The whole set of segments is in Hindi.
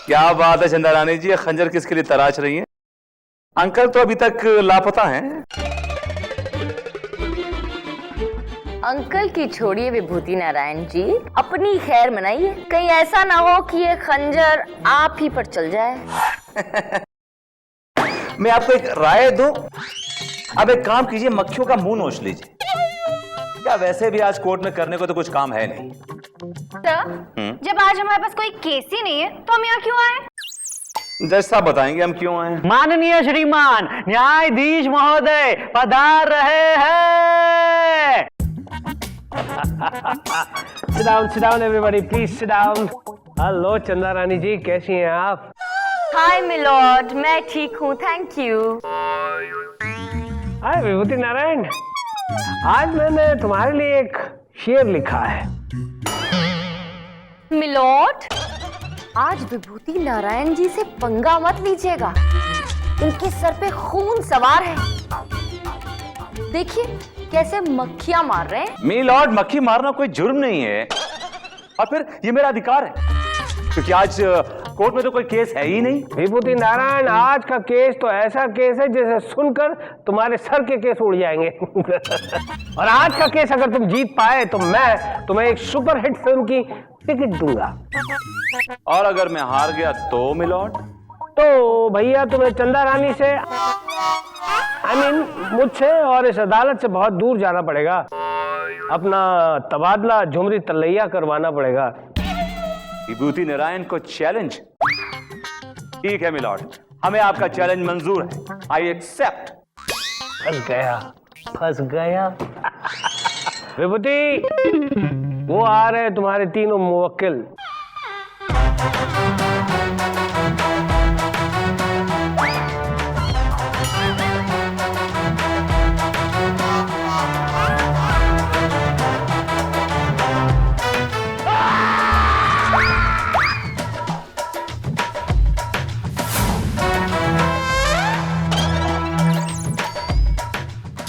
क्या बात है चंदा रानी जी, ये खंजर किसके लिए तराश रही हैं? अंकल तो अभी तक लापता हैं। अंकल की छोड़िए विभूति नारायण जी, अपनी खैर मनाइए, कहीं ऐसा ना हो कि ये खंजर आप ही पर चल जाए। मैं आपको एक राय दूं, अब एक काम कीजिए, मक्खियों का मुंह नोच लीजिए। क्या वैसे भी आज कोर्ट में करने को तो कुछ काम है नहीं। सर, जब आज हमारे पास कोई केस ही नहीं है तो हम यहाँ क्यों आए? जज साहब बताएंगे हम क्यों आए। माननीय श्रीमान न्यायाधीश महोदय पधार रहे हैं। sit down everybody, please sit down. Hello चंदा रानी जी, कैसी हैं आप? हाय मिलॉर्ड, मैं ठीक हूँ, थैंक यू। हाय विभूति नारायण, आज मैंने तुम्हारे लिए एक शेर लिखा है। मिलॉर्ड, आज विभूति नारायण जी से पंगा मत लीजिएगा, उनके सर पे खून सवार है। देखिए कैसे मक्खियां मार रहे हैं। मी लॉर्ड, मक्खी मारना कोई जुर्म नहीं है, और फिर ये मेरा अधिकार है, क्योंकि आज कोर्ट में तो कोई केस है ही नहीं। विभूति नारायण, आज का केस तो ऐसा केस है जिसे सुनकर तुम्हारे सर के केस उड़ जाएंगे। और आज का केस अगर तुम जीत पाए तो मैं तुम्हें एक सुपरहिट फिल्म की टिकट दूंगा। और अगर मैं हार गया तो मिलॉर्ड? तो भैया तुम्हें चंदा रानी से मुझसे और इस अदालत से बहुत दूर जाना पड़ेगा, अपना तबादला झुमरी तलैया करवाना पड़ेगा। विभूति नारायण को चैलेंज? ठीक है मिलॉर्ड, हमें आपका चैलेंज मंजूर है, आई एक्सेप्ट। फंस गया। विभूति, वो आ रहे तुम्हारे तीनों मुवक्किल।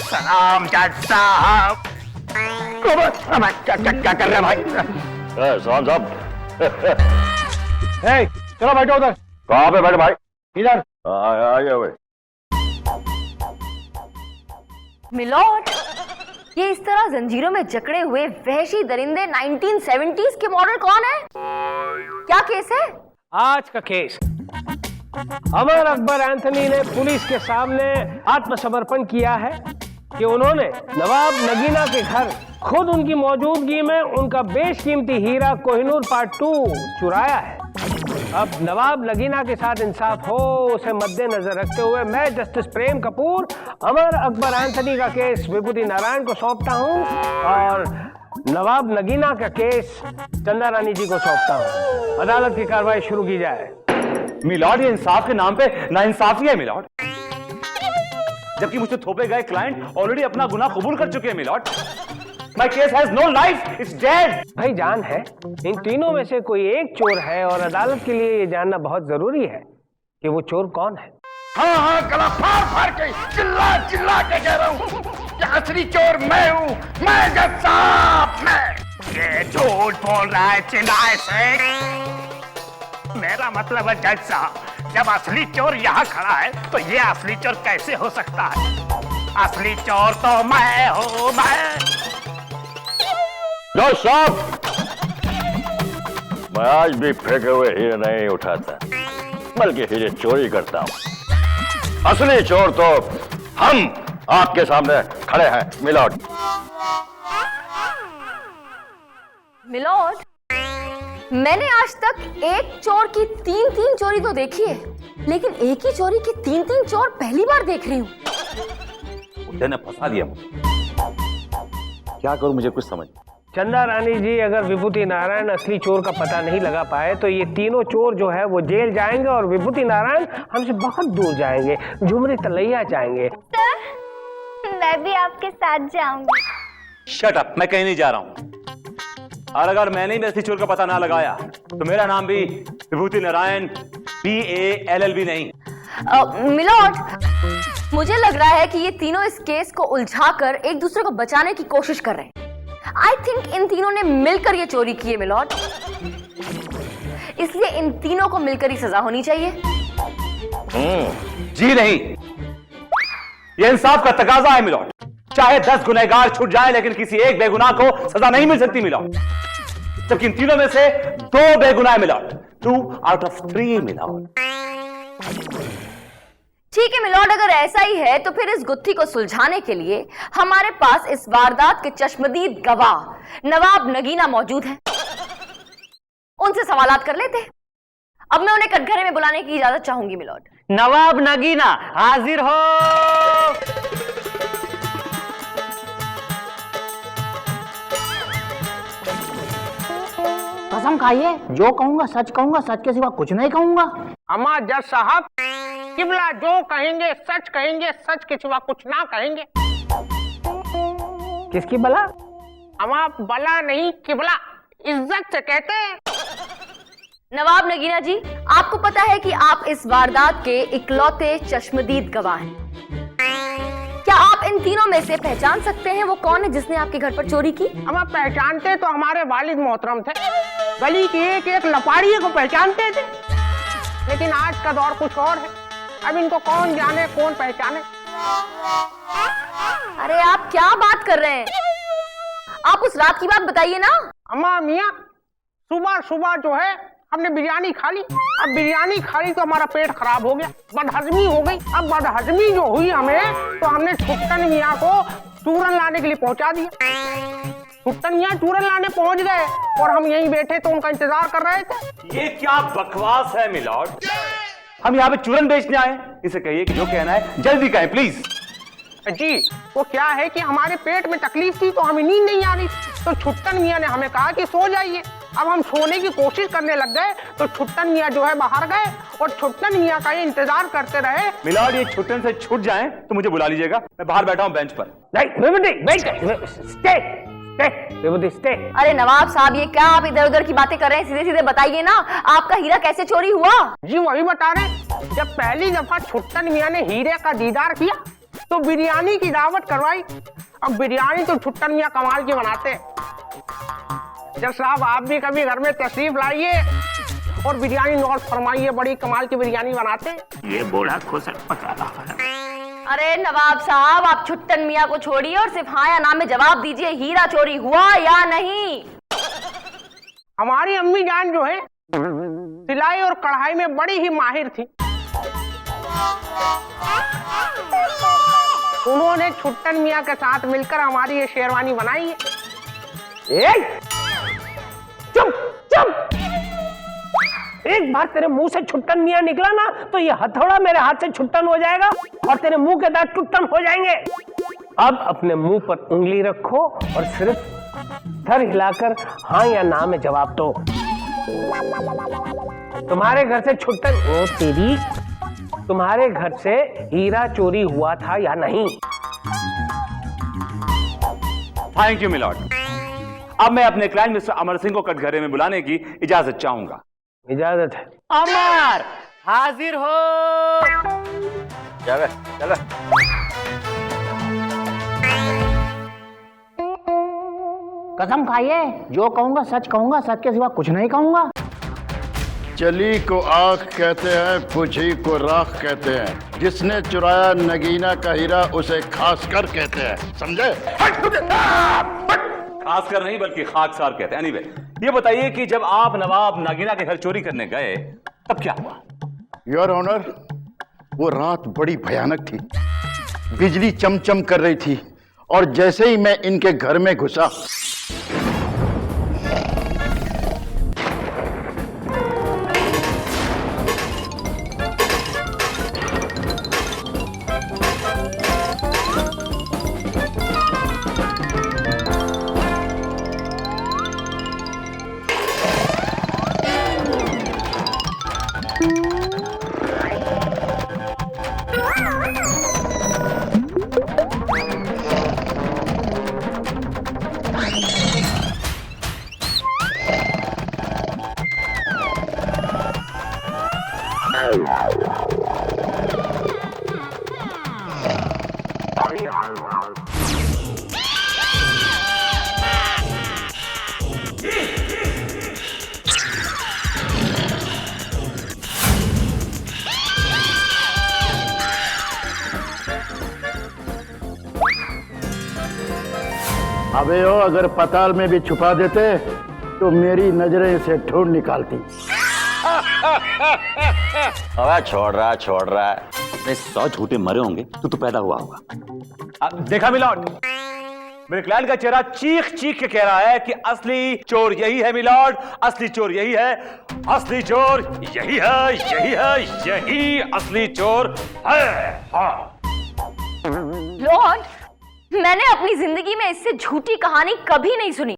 सलाम जज साहब। क्या कर रहे हैं भाई? सलाम साहब। चलो बैठो उधर। कहाँ पे बैठे भाई? इधर। आइए भाई। मिलॉर्ड, ये इस तरह जंजीरों में जकड़े हुए वहशी दरिंदे 1970s के मॉडल कौन है? क्या केस है? आज का केस, अमर अकबर एंथनी ने पुलिस के सामने आत्मसमर्पण किया है कि उन्होंने नवाब नगीना के घर खुद उनकी मौजूदगी में उनका बेशकीमती हीरा कोहिनूर पार्ट 2 चुराया है। अब नवाब नगीना के साथ इंसाफ हो, उसे मद्देनजर रखते हुए मैं जस्टिस प्रेम कपूर अमर अकबर एंथनी का केस विभूति नारायण को सौंपता हूं और नवाब नगीना का केस चंदा रानी जी को सौंपता हूं। अदालत की कार्रवाई शुरू की जाए। मिलॉर्ड, ये इंसाफ के नाम पे नाइंसाफी है मिलॉर्ड, जबकि मुझसे थोपे गए क्लाइंट ऑलरेडी अपना गुनाह कबूल कर चुके हैं milord. My case has no life, it's dead। भाई जान है, इन तीनों में से कोई एक चोर है और अदालत के लिए ये जानना बहुत जरूरी है कि वो चोर कौन है। हाँ, गला फाड़ के चिल्ला चिल्ला के कह रहा हूँ कि असली चोर मैं हूँ, मैं जज साहब, मैं। ये झूठ बोल रहा है चिल्लाए से। मेरा मतलब है जज साहब, जब असली चोर यहाँ खड़ा है तो ये असली चोर कैसे हो सकता है? असली चोर तो मैं हूँ, मैं। जज साहब, मैं आज भी फेंके हुए हीरे नहीं उठाता, बल्कि हीरे चोरी करता हूँ। असली चोर तो हम आपके सामने खड़े हैं मिलॉर्ड। मिलॉर्ड, मैंने आज तक एक चोर की 3 चोरी तो देखी है, लेकिन एक ही चोरी की 3 चोर पहली बार देख रही हूँ। मुझे ने फंसा दिया मुझे, क्या करूं मुझे कुछ समझ। चंदा रानी जी, अगर विभूति नारायण असली चोर का पता नहीं लगा पाए तो ये तीनों चोर जो है वो जेल जाएंगे और विभूति नारायण हमसे बहुत दूर जाएंगे, झुमरी तलैया जाएंगे। सर, मैं भी आपके साथ जाऊंगी। शट अप, मैं कहीं नहीं जा रहा हूं। और अगर मैंने भी असली चोर का पता ना लगाया तो मेरा नाम भी विभूति नारायण BALLB नहीं। मिलॉर्ड, मुझे लग रहा है कि ये तीनों इस केस को उलझाकर एक दूसरे को बचाने की कोशिश कर रहे हैं। आई थिंक इन तीनों ने मिलकर ये चोरी की है मिलॉर्ड। इसलिए इन तीनों को मिलकर ही सजा होनी चाहिए। जी नहीं, यह इंसाफ का तकाजा है मिलॉर्ड। चाहे 10 गुनहगार छूट जाएं, लेकिन किसी एक बेगुनाह को सजा नहीं मिल सकती मिलॉर्ड। जबकि इन तीनों में से 2 बेगुनाह मिलॉर्ड, 2 आउट ऑफ 3 मिलॉर्ड। ठीक है मिलॉर्ड, अगर ऐसा ही है तो फिर इस गुत्थी को सुलझाने के लिए हमारे पास इस वारदात के चश्मदीद गवाह नवाब नगीना मौजूद हैं। उनसे सवालात कर लेते। अब मैं उन्हें कटघरे में बुलाने की इजाजत चाहूंगी मिलॉर्ड। नवाब नगीना हाजिर हो। कसम खाइए, जो कहूंगा सच कहूंगा, सच के सिवा कुछ नहीं कहूंगा। अम्मा जज साहब, किबला जो कहेंगे सच के सिवा कुछ ना कहेंगे। किसकी बला? अम्मा बला नहीं, किबला इज्जत से कहते हैं। नवाब नगीना जी, आपको पता है कि आप इस वारदात के इकलौते चश्मदीद गवाह हैं। क्या आप इन तीनों में से पहचान सकते हैं वो कौन है जिसने आपके घर पर चोरी की? हम पहचानते तो हमारे वालिद मोहतरम थे, गली की एक एक लपाड़िए को पहचानते थे। लेकिन आज का दौर कुछ और है, अब इनको कौन जाने कौन पहचाने। अरे आप क्या बात कर रहे हैं? आप उस रात की बात बताइए ना। अम्मा मियाँ, सुबह सुबह जो है हमने बिरयानी खा ली। अब बिरयानी खा ली तो हमारा पेट खराब हो गया, बदहजमी हो गई। अब बदहजमी जो हुई हमें, तो हमने छुट्टन मियाँ को चूरन लाने के लिए पहुंचा दिया। छुट्टन मियाँ चूरन लाने पहुंच गए और हम यहीं बैठे तो उनका इंतजार कर रहे थे। ये क्या बकवास है मिलॉर्ड? हम यहाँ पे चूरन बेचने आए? इसे कहिए कि जो कहना है जल्दी कहें प्लीज। जी, वो क्या है कि हमारे पेट में तकलीफ थी तो हमें नींद नहीं आ रही, तो छुट्टन मियाँ ने हमें कहा कि सो जाइए। अब हम सोने की कोशिश करने लग गए तो छुट्टन मियाँ जो है बाहर गए और छुट्टन मियाँ का ये इंतजार करते रहे। मिलॉर्ड, ये छुट्टन से छूट जाएं तो मुझे बुला लीजिएगा, मैं बाहर बैठा हूं बेंच पर। अरे नवाब साहब, ये क्या आप इधर उधर की बातें कर रहे हैं? सीधे सीधे बताइए ना, आपका हीरा कैसे चोरी हुआ? जी वही बता रहे, जब पहली दफा छुट्टन मियाँ ने हीरे का दीदार किया तो बिरयानी की दावत करवाई। अब बिरयानी तो छुट्टन मियाँ कमाल की बनाते हैं। जब साहब आप भी कभी घर में तशरीफ लाइए और बिरयानी नोट फरमाइए, बड़ी कमाल की बिरयानी बनाते। ये बूढ़ा खुश पका रहा है। अरे नवाब साहब, आप छुट्टन मियाँ को छोड़िए और सिर्फ हाँ या ना में जवाब दीजिए, हीरा चोरी हुआ या नहीं? हमारी अम्मी जान जो है सिलाई और कढ़ाई में बड़ी ही माहिर थी। उन्होंने छुट्टन मियाँ के साथ मिलकर हमारी ये शेरवानी बनाई है। चुप चुप, एक बार तेरे मुंह से छुट्टन मियाँ निकला ना तो ये हथौड़ा मेरे हाथ से छुट्टन हो जाएगा और तेरे मुंह के दांत टुट्टन हो जाएंगे। अब अपने मुंह पर उंगली रखो और सिर्फ सर हिलाकर हाँ या ना में जवाब दो। तुम्हारे घर से छुट्टन, ओ तेरी, तुम्हारे घर से हीरा चोरी हुआ था या नहीं? Thank you my lord. अब मैं अपने क्लाइंट मिस्टर अमर सिंह को कटघरे में बुलाने की इजाजत चाहूंगा। इजाजत है। अमर हाजिर हो। चल चल। कसम खाइए, जो कहूंगा सच कहूंगा, सच के सिवा कुछ नहीं कहूंगा। चली को आँख कहते हैं, बुझी को राख कहते हैं। जिसने चुराया नगीना का हीरा उसे खास कर कहते हैं, समझे? खास कर नहीं बल्कि खाकसार कहते हैं। एनीवे, ये बताइए कि जब आप नवाब नागीना के घर चोरी करने गए तब क्या हुआ? योर ऑनर, वो रात बड़ी भयानक थी। बिजली चमचम कर रही थी और जैसे ही मैं इनके घर में घुसा, अबे ओ, अगर पाताल में भी छुपा देते तो मेरी नजरें इसे ढूंढ निकालती। अबे छोड़ रहा है। 100 झूठे मरे होंगे तो पैदा हुआ होगा। देखा मिलॉर्ड, मेरे क्लाइंट का चेहरा चीख चीख के कह रहा है कि असली चोर यही है मिलॉर्ड, असली चोर यही है, असली चोर यही है, यही असली चोर है। हाँ। लॉर्ड, मैंने अपनी जिंदगी में इससे झूठी कहानी कभी नहीं सुनी।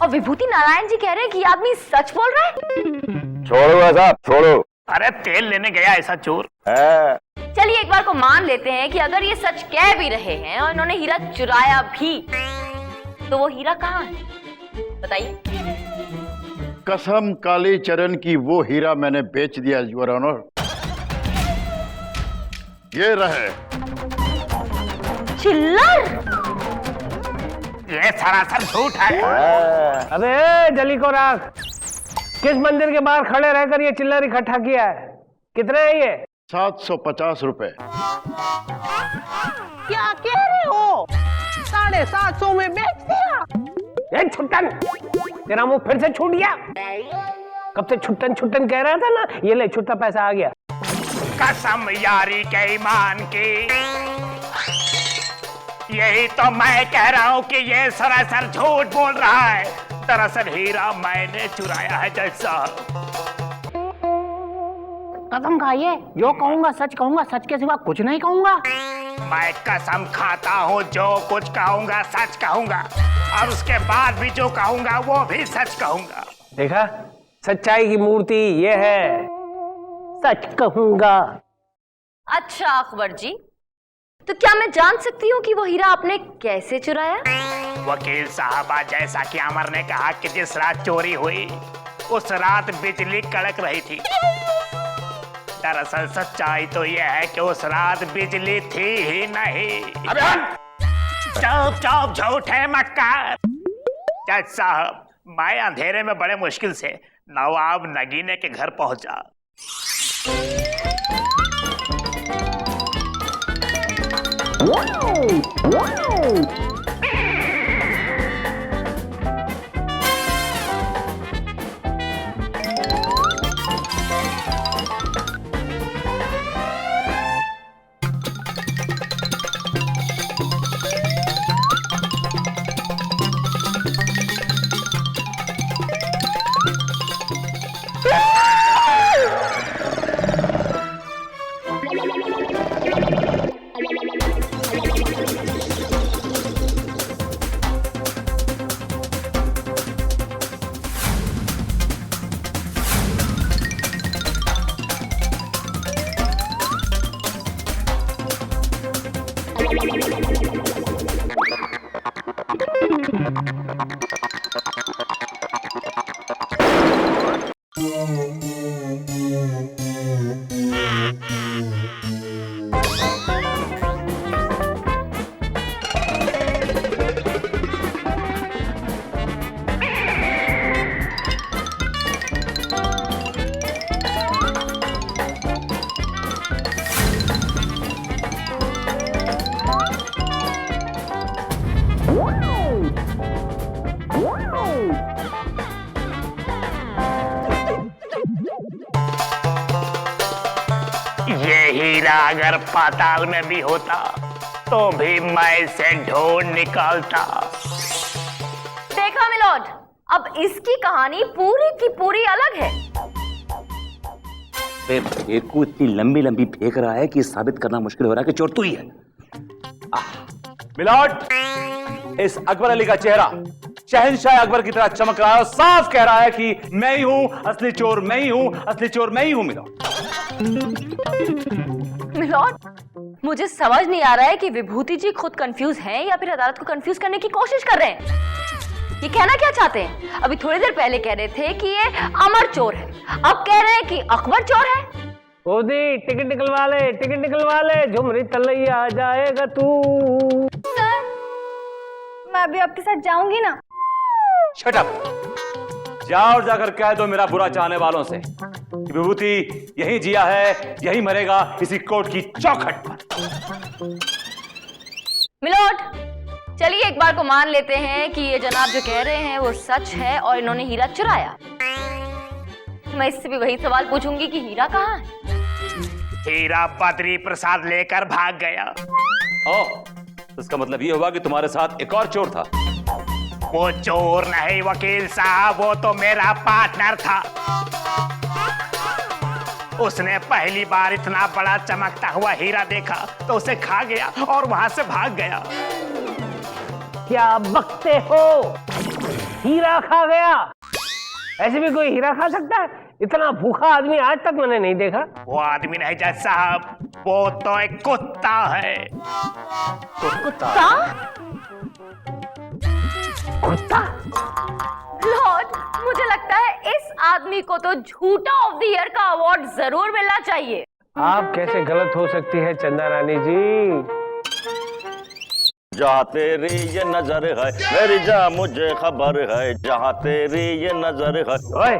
और विभूति नारायण जी कह रहे हैं कि आदमी सच बोल रहा है। छोड़ो साहब, छोड़ो। अरे तेल लेने गया ऐसा चोर है। चलिए एक बार को मान लेते हैं कि अगर ये सच कह भी रहे हैं और इन्होंने हीरा चुराया भी, तो वो हीरा कहाँ है बताइए। कसम काली चरण की, वो हीरा मैंने बेच दिया योर ऑनर। ये रहे। चिल्लर, ये सरासर झूठ है। अबे जली को राख, किस मंदिर के बाहर खड़े रहकर ये चिल्लर इकट्ठा किया है? कितने है ये? 750 रुपए। क्या कह रहे हो? 750 में बेच दिया? छुट्टन, तेरा मुंह फिर से छूट गया। कब से छुट्टन छुट्टन कह रहा था ना, ये ले छुट्टा पैसा आ गया। कसम यारी के ईमान की, यही तो मैं कह रहा हूँ कि ये सरासर झूठ बोल रहा है। दरअसल हीरा मैंने चुराया है जज साहब। कसम खाइए, जो कहूंगा सच कहूंगा, सच के सिवा कुछ नहीं कहूंगा। मैं कसम खाता हूँ, जो कुछ कहूंगा सच कहूंगा, और उसके बाद भी जो कहूंगा वो भी सच कहूंगा। देखा, सच्चाई की मूर्ति ये है, सच कहूंगा। अच्छा अकबर जी, तो क्या मैं जान सकती हूँ कि वो हीरा आपने कैसे चुराया? वकील साहबा, जैसा कि अमर ने कहा कि जिस रात चोरी हुई उस रात बिजली कड़क रही थी। दरअसल सच्चाई तो यह है कि उस रात बिजली थी ही नहीं। चुप झूठे मक्कार। जज साहब, मैं अंधेरे में बड़े मुश्किल से नवाब नगीने के घर पहुंचा। ये हीरा अगर पाताल में भी होता तो भी मैं इसे ढूंढ निकालता। देखा मिलॉर्ड, अब इसकी कहानी पूरी की पूरी अलग है। फेंक को इतनी लंबी लंबी फेंक रहा है कि साबित करना मुश्किल हो रहा है कि चोर तू ही है। मिलॉर्ड, इस अकबर अली का चेहरा शहंशाह अकबर की तरह चमक रहा है और साफ कह रहा है कि मैं ही हूं असली चोर, मैं ही हूं असली चोर, मैं ही हूं। मिलॉर्ड, मुझे समझ नहीं आ रहा है कि विभूति जी खुद कंफ्यूज हैं या फिर अदालत को कंफ्यूज करने की कोशिश कर रहे हैं। ये कहना क्या चाहते हैं? अभी थोड़ी देर पहले कह रहे थे कि ये अमर चोर है, अब कह रहे हैं कि अकबर चोर है। ओदी टिकट निकलवा ले, झुमरी तलैया आ जाएगा तू। सर, मैं अभी आपके साथ जाऊंगी ना। Shut up. जाओ और जाकर कह दो मेरा बुरा चाहने वालों से कि विभूति यहीं जिया है, यहीं मरेगा, इसी कोर्ट की चौखट पर। मिलॉर्ड, चलिए एक बार को मान लेते हैं कि ये जनाब जो कह रहे हैं वो सच है और इन्होंने हीरा चुराया। मैं इससे भी वही सवाल पूछूंगी कि हीरा कहाँ है? हीरा बद्री प्रसाद लेकर भाग गया। ओह, इसका मतलब ये हुआ कि तुम्हारे साथ एक और चोर था। वो चोर नहीं वकील साहब, वो तो मेरा पार्टनर था। उसने पहली बार इतना बड़ा चमकता हुआ हीरा देखा तो उसे खा गया और वहां से भाग गया। क्या बकते हो? हीरा खा गया? ऐसे भी कोई हीरा खा सकता है? इतना भूखा आदमी आज तक मैंने नहीं देखा। वो आदमी नहीं जज साहब, वो तो एक कुत्ता है। कुत्ता? कुत्ता? लॉर्ड, मुझे लगता है इस आदमी को तो झूठा ऑफ द ईयर का अवार्ड जरूर मिलना चाहिए। आप कैसे गलत हो सकती है चंदा रानी जी? जहाँ तेरी ये नजर है मेरी जा मुझे खबर है, जहाँ तेरी ये नजर है। ओए,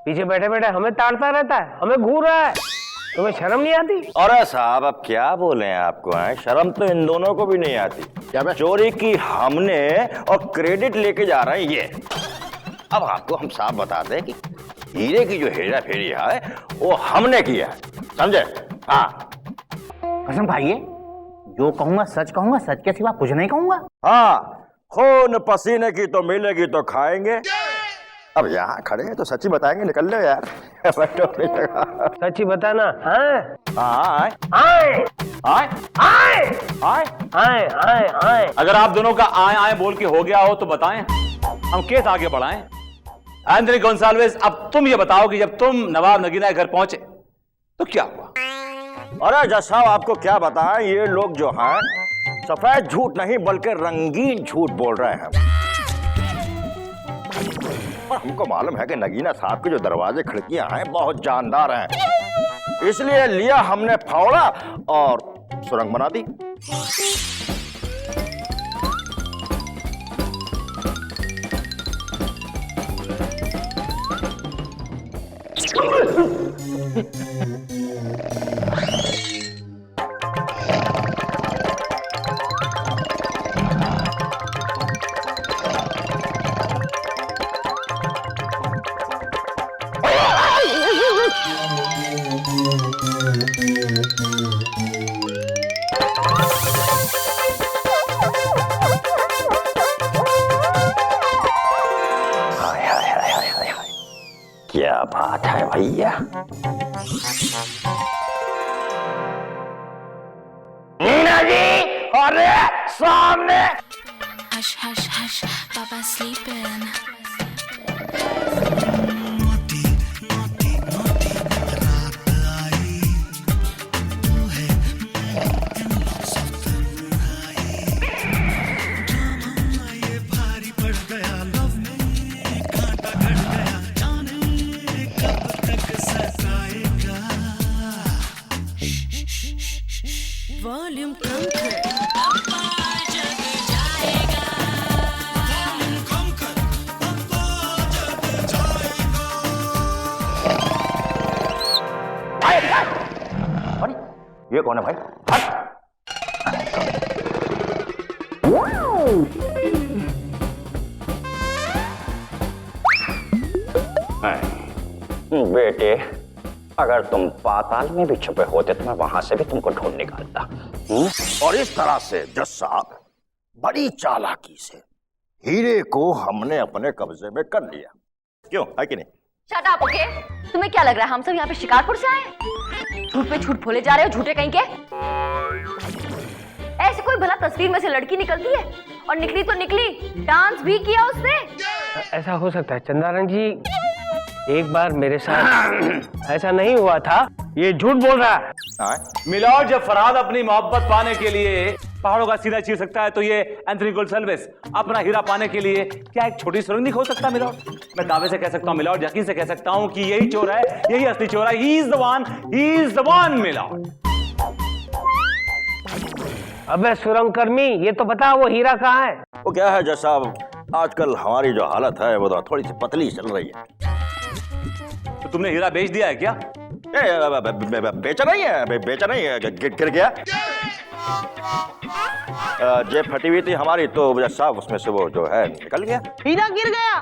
पीछे बैठे बैठे हमें ताड़ता रहता है, हमें घूर रहा है, तुम्हें शर्म नहीं आती? अरे साहब अब क्या बोले आपको है, शर्म तो इन दोनों को भी नहीं आती। क्या चोरी की हमने और क्रेडिट लेके जा रहे हैं ये। अब आपको हम साफ बताते हैं कि हीरे की जो हेरा फेरी है वो हमने किया है, समझे? हाँ कसम खाइए, जो कहूंगा सच के सिवा कुछ नहीं कहूंगा। हाँ, खून पसीने की तो मिलेगी तो खाएंगे। अब यहाँ खड़े हैं तो सच्ची बताएंगे, निकल लो यार। सच्ची बताना। हाँ? आए आए आए आए आए आए आए आए। अगर आप दोनों का आए आए बोल के हो गया हो तो बताएं, हम केस आगे बढ़ाएं। एंथनी गोंसाल्विस, अब तुम ये बताओ कि जब तुम नवाब नगीना के घर पहुंचे तो क्या हुआ? अरे जज साहब आपको क्या बताएं, ये लोग जो हैं सफेद झूठ नहीं बल्कि रंगीन झूठ बोल रहे हैं। और हमको मालूम है कि नगीना साहब के जो दरवाजे खिड़कियां हैं बहुत जानदार हैं, इसलिए लिया हमने फावड़ा और सुरंग बना दी। क्या बात है भैया। मीना जी, अरे सामने। Hush, hush, hush, Papa's sleeping. Volume conquer. ये कौन है भाई? बेटे, अगर तुम पाताल में भी छुपे होते तो मैं वहां से भी तुमको ढूंढ निकालता। और इस तरह से जज साहब बड़ी चालाकी से हीरे को हमने अपने कब्जे में कर लिया। क्यों, है कि नहीं? Shut up, okay? तुम्हें क्या लग रहा है हम सब यहाँ पे शिकारपुर से आए? झूठ पे झूठ बोले जा रहे हो, झूठे कहीं के। ऐसे कोई भला तस्वीर में से लड़की निकलती है? और निकली तो निकली, डांस भी किया उसने। ऐसा हो सकता है चंदारानी जी, एक बार मेरे साथ ऐसा नहीं हुआ था, ये झूठ बोल रहा है। मिलॉर्ड, जब फरहाद अपनी मोहब्बत पाने के लिए पहाड़ों का सीधा चीर सकता है तो ये एंथनी गोंसाल्विस अपना हीरा पाने के लिए क्या एक छोटी सुरंग नहीं खोद सकता? मिलॉर्ड, मैं दावे से कह सकता हूँ मिलॉर्ड, यकीन से कह सकता हूँ कि यही चोर है, यही असली चोर है। He is the one my lord. अबे सुरंग कर्मी, ये तो बता वो हीरा कहाँ है? वो क्या है जज साहब, आजकल हमारी जो हालत है वो तो थोड़ी सी पतली चल रही है। तो तुमने हीरा बेच दिया है क्या? बेचा नहीं है, गिर गया। जेब फटी हुई थी हमारी, तो जज साहब उसमें से वो जो है निकल गया। हीरा गिर गया,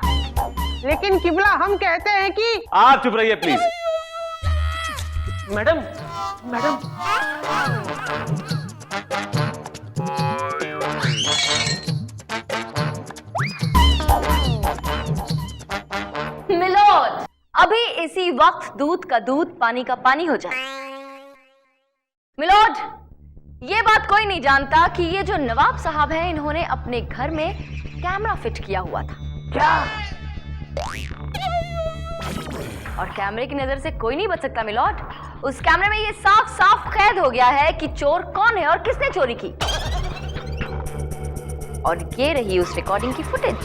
लेकिन किबला हम कहते हैं कि आप चुप रहिए प्लीज। मैडम मैडम मिलोड, अभी इसी वक्त दूध का दूध पानी का पानी हो जाए। मिलोड, ये बात कोई नहीं जानता कि ये जो नवाब साहब हैं, इन्होंने अपने घर में कैमरा फिट किया हुआ था। क्या? और कैमरे की नजर से कोई नहीं बच सकता मिलोड। उस कैमरे में ये साफ साफ कैद हो गया है कि चोर कौन है और किसने चोरी की। और ये रही उस रिकॉर्डिंग की फुटेज।